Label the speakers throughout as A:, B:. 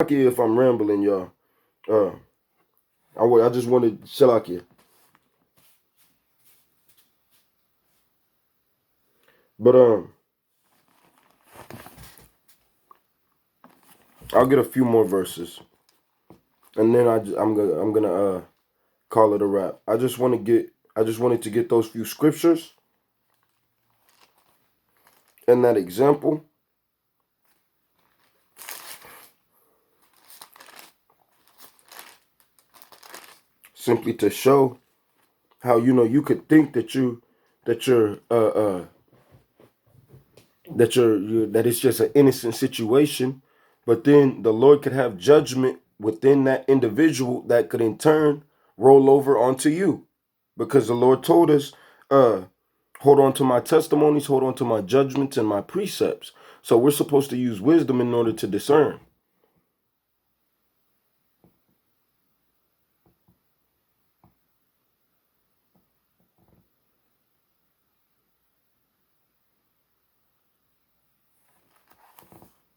A: If I'm rambling, y'all. I just wanted Shalakia. But I'll get a few more verses, and then I'm gonna call it a wrap. I just wanted to get those few scriptures and that example, simply to show how you could think that you're that it's just an innocent situation, but then the Lord could have judgment within that individual that could in turn roll over onto you, because the Lord told us, uh, hold on to my testimonies, hold on to my judgments and my precepts. So we're supposed to use wisdom in order to discern.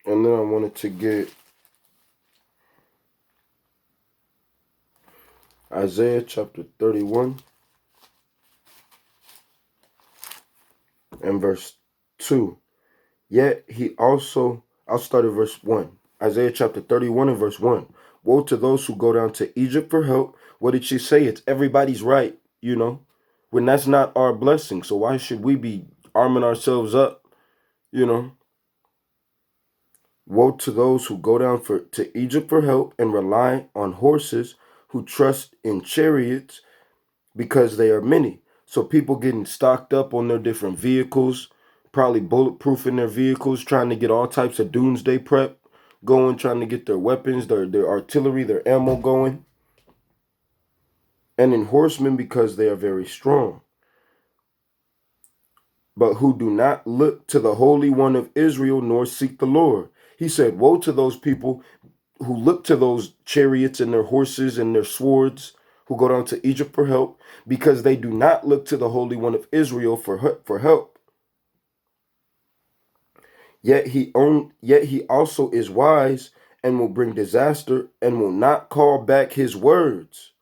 A: And then I wanted to get Isaiah chapter 31 and verse 2. Yet he also, I'll start at verse 1. Isaiah chapter 31 and verse 1. Woe to those who go down to Egypt for help. What did she say? It's everybody's right, when that's not our blessing. So why should we be arming ourselves up, you know? Woe to those who go down to Egypt for help and rely on horses, who trust in chariots because they are many. So people getting stocked up on their different vehicles, probably bulletproofing their vehicles, trying to get all types of doomsday prep going, trying to get their weapons, their artillery, their ammo going. And in horsemen because they are very strong, but who do not look to the Holy One of Israel nor seek the Lord. He said, woe to those people who look to those chariots and their horses and their swords, who go down to Egypt for help, because they do not look to the Holy One of Israel for help. Yet he also is wise and will bring disaster and will not call back his words,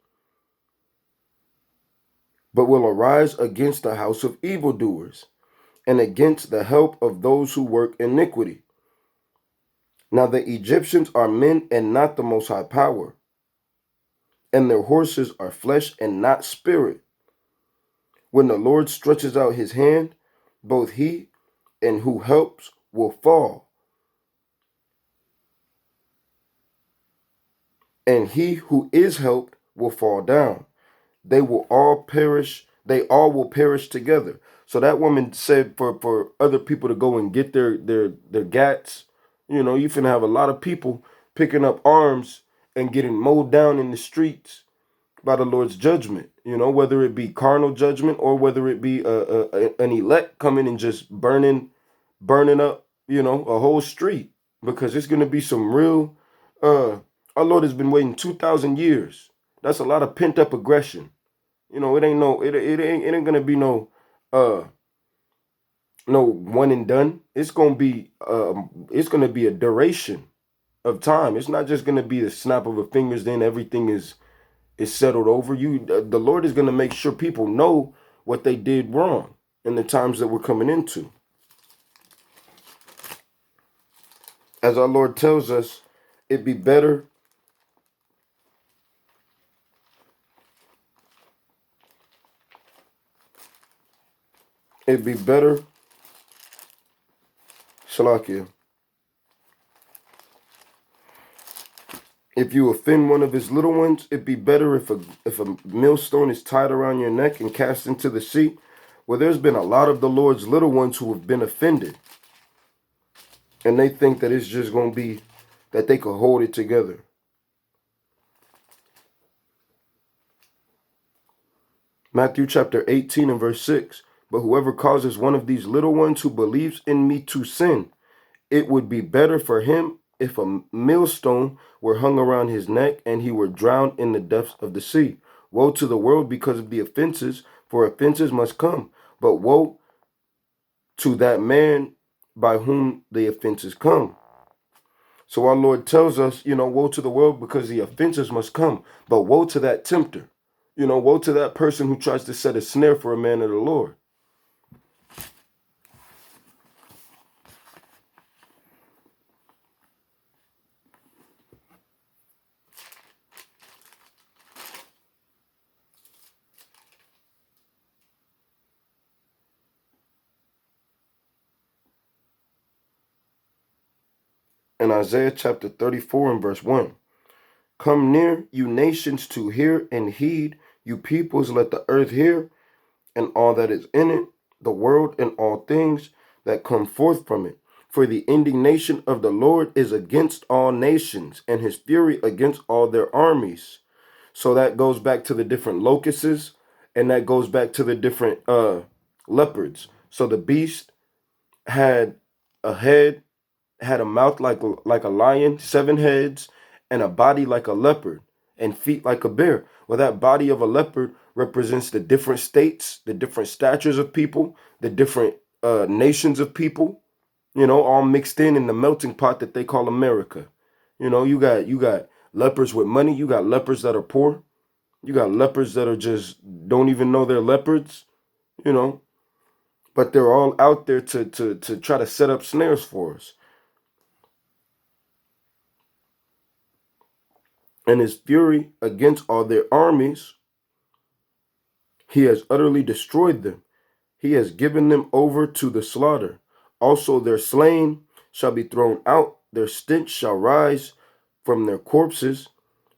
A: but will arise against the house of evildoers and against the help of those who work iniquity. Now the Egyptians are men and not the Most High power, and their horses are flesh and not spirit. When the Lord stretches out his hand, both he and who helps will fall, and he who is helped will fall down. They all will perish together. So that woman said for other people to go and get their gats. You finna have a lot of people picking up arms and getting mowed down in the streets by the Lord's judgment, whether it be carnal judgment or whether it be an elect coming and just burning up, a whole street, because it's going to be some real, our Lord has been waiting 2,000 years. That's a lot of pent up aggression. It ain't going to be no one and done. It's going to be a duration of time. It's not just going to be the snap of a fingers, then everything is settled over. The Lord is going to make sure people know what they did wrong in the times that we're coming into. As our Lord tells us, it'd be better Shalakia, if you offend one of his little ones, it'd be better if a millstone is tied around your neck and cast into the sea. Well, there's been a lot of the Lord's little ones who have been offended, and they think that it's just going to be that they could hold it together. Matthew chapter 18 and verse 6. But whoever causes one of these little ones who believes in me to sin, it would be better for him if a millstone were hung around his neck and he were drowned in the depths of the sea. Woe to the world because of the offenses, for offenses must come. But woe to that man by whom the offenses come. So our Lord tells us, woe to the world because the offenses must come, but woe to that tempter. Woe to that person who tries to set a snare for a man of the Lord. In Isaiah chapter 34 and verse 1, come near, you nations, to hear and heed, you peoples, let the earth hear, and all that is in it, the world and all things that come forth from it. For the indignation of the Lord is against all nations, and his fury against all their armies. So that goes back to the different locusts, and that goes back to the different leopards. So the beast had a head, had a mouth like a lion, 7 heads, and a body like a leopard, and feet like a bear. Well, that body of a leopard represents the different states, the different statures of people, the different nations of people, all mixed in the melting pot that they call America. You got lepers with money, you got lepers that are poor, you got lepers that are just don't even know they're leopards, but they're all out there to try to set up snares for us. And his fury against all their armies, he has utterly destroyed them. He has given them over to the slaughter. Also their slain shall be thrown out, their stench shall rise from their corpses,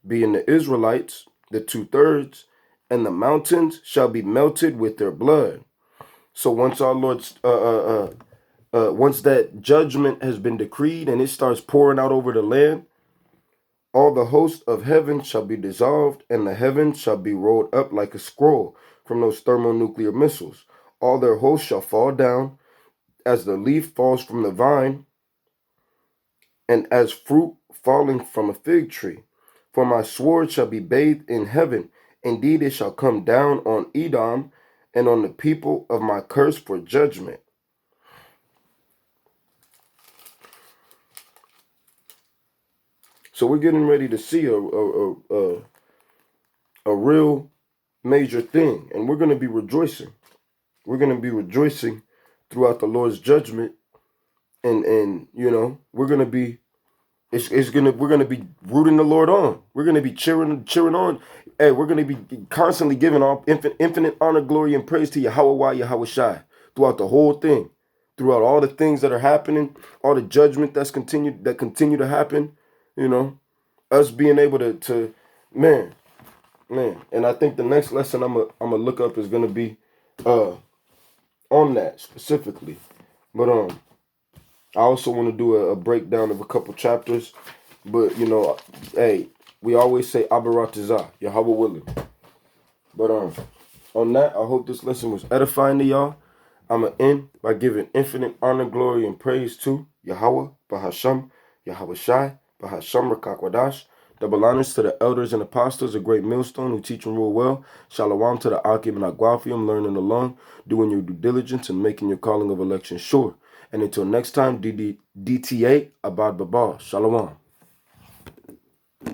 A: being the Israelites, the 2/3, and the mountains shall be melted with their blood. So once our Lord's once that judgment has been decreed and it starts pouring out over the land, all the host of heaven shall be dissolved, and the heavens shall be rolled up like a scroll from those thermonuclear missiles. All their hosts shall fall down as the leaf falls from the vine, and as fruit falling from a fig tree. For my sword shall be bathed in heaven. Indeed, it shall come down on Edom and on the people of my curse for judgment. So we're getting ready to see a real major thing, and we're going to be rejoicing. We're going to be rejoicing throughout the Lord's judgment, and we're going to be we're gonna be rooting the Lord on. We're gonna be cheering on. Hey, we're gonna be constantly giving all infinite honor, glory, and praise to Yahweh, Yahweh Shai throughout the whole thing, throughout all the things that are happening, all the judgment that continue to happen. Us being able to man. And I think the next lesson I'm gonna look up is gonna be on that specifically, but I also want to do a breakdown of a couple chapters, but hey, we always say Abaratizah, Yahweh willing. But on that, I hope this lesson was edifying to y'all. I'm gonna end by giving infinite honor, glory, and praise to Yahweh, Bahasham, Yahweh Shai, Bahasham Rakakwadash. Double honors to the elders and apostles, a great millstone who teach and rule well. Shalom to the Akim and Agwafium, learning along, doing your due diligence, and making your calling of election sure. And until next time, DTA, Abad Baba. Shalom.